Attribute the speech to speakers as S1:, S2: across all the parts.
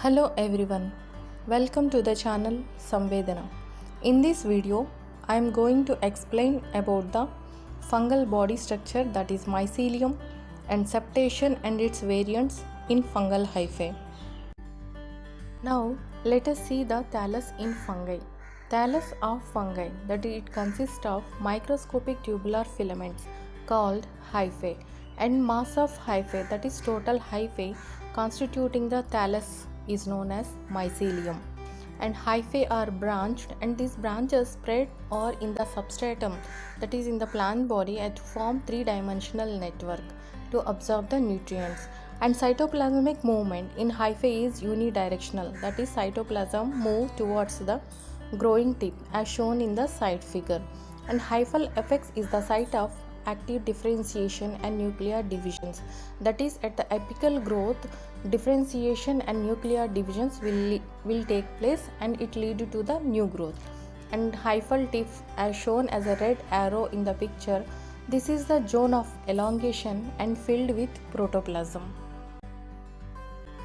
S1: Hello everyone, welcome to the channel Samvedana. In this video, I am going to explain about the fungal body structure, that is mycelium, and septation and its variants in fungal hyphae. Now let us see the thallus in fungi. Thallus of fungi, that it consists of microscopic tubular filaments called hyphae and mass of hyphae, that is total hyphae constituting the thallus is known as mycelium. And hyphae are branched, and these branches spread or in the substratum, that is in the plant body, and to form three-dimensional network to absorb the nutrients. And cytoplasmic movement in hyphae is unidirectional, that is cytoplasm move towards the growing tip as shown in the side figure. And hyphal apex is the site of active differentiation and nuclear divisions, that is at the apical growth differentiation and nuclear divisions will take place and it lead to the new growth. And hyphal tip as shown as a red arrow in the picture, this is the zone of elongation and filled with protoplasm.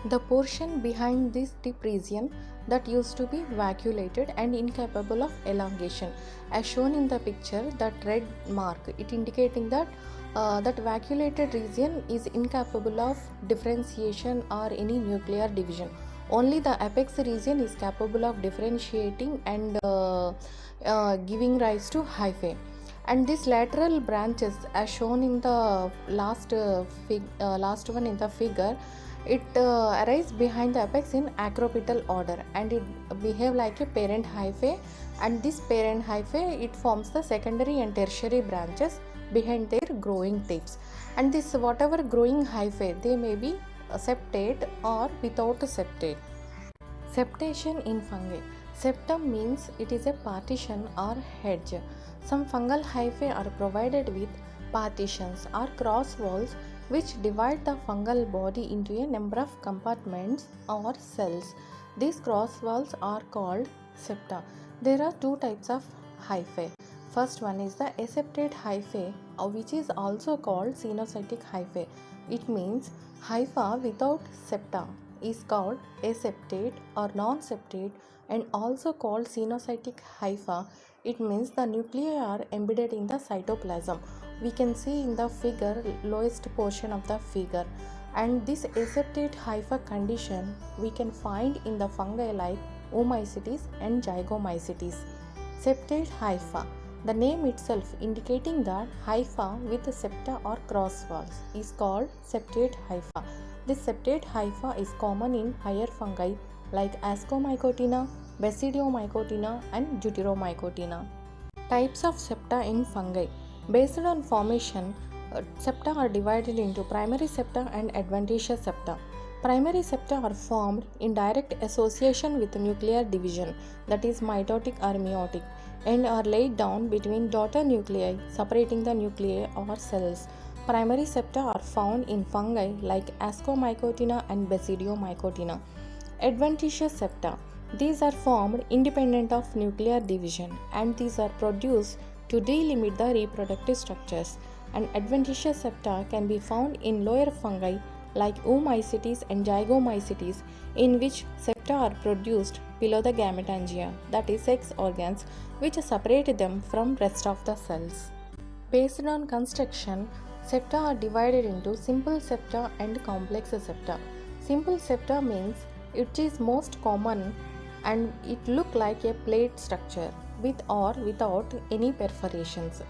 S1: The portion behind this tip region that used to be vacuolated and incapable of elongation, as shown in the picture, that red mark, it indicating that that vacuolated region is incapable of differentiation or any nuclear division. Only the apex region is capable of differentiating and giving rise to hyphae. And these lateral branches, as shown in the last one in the figure, it arises behind the apex in acropetal order, and it behave like a parent hyphae, and this parent hyphae it forms the secondary and tertiary branches behind their growing tips. And this whatever growing hyphae, they may be septate or without septate. Septation in fungi. Septum means it is a partition or hedge. Some fungal hyphae are provided with partitions or cross walls which divide the fungal body into a number of compartments or cells. These cross walls are called septa. There are two types of hyphae. First one is the aseptate hyphae, which is also called cenocytic hyphae. It means hypha without septa is called aseptate or non-septate, and also called cenocytic hypha. It means the nuclei are embedded in the cytoplasm. We can see in the figure, lowest portion of the figure. And this aseptate hypha condition we can find in the fungi like Oomycetes and Zygomycetes. Septate hypha, the name itself indicating that hypha with septa or cross walls is called septate hypha. This septate hypha is common in higher fungi like Ascomycotina, Basidiomycotina and Deuteromycotina. Types of septa in fungi. Based on formation, septa are divided into primary septa and adventitious septa. Primary septa are formed in direct association with nuclear division, that is mitotic or meiotic, and are laid down between daughter nuclei separating the nuclei or cells. Primary septa are found in fungi like Ascomycotina and Basidiomycotina. Adventitious septa. These are formed independent of nuclear division, and these are produced to delimit the reproductive structures. And adventitious septa can be found in lower fungi like Oomycetes and Zygomycetes, in which septa are produced below the gametangia, that is sex organs, which separate them from rest of the cells. Based on construction, septa are divided into simple septa and complex septa. Simple septa means it is most common and it look like a plate structure with or without any perforations.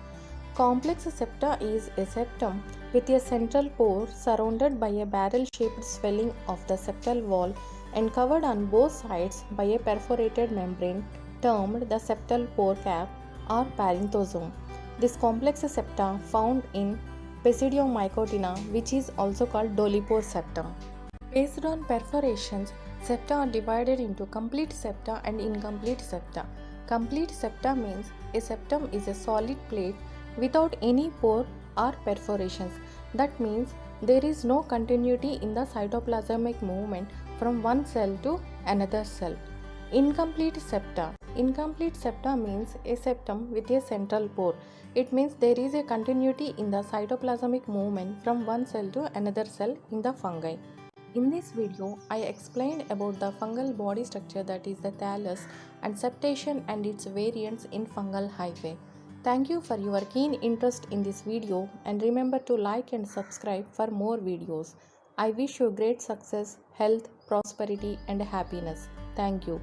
S1: Complex septa is a septum with a central pore surrounded by a barrel-shaped swelling of the septal wall and covered on both sides by a perforated membrane termed the septal pore cap or parenthosome. This complex septa found in Basidiomycotina, which is also called dolipore septum. Based on perforations, septa are divided into complete septa and incomplete septa. Complete septa means a septum is a solid plate without any pore or perforations. That means there is no continuity in the cytoplasmic movement from one cell to another cell. Incomplete septa. Incomplete septa means a septum with a central pore. It means there is a continuity in the cytoplasmic movement from one cell to another cell in the fungi. In this video, I explained about the fungal body structure that is the thallus and septation and its variants in fungal hyphae. Thank you for your keen interest in this video and remember to like and subscribe for more videos. I wish you great success, health, prosperity and happiness. Thank you.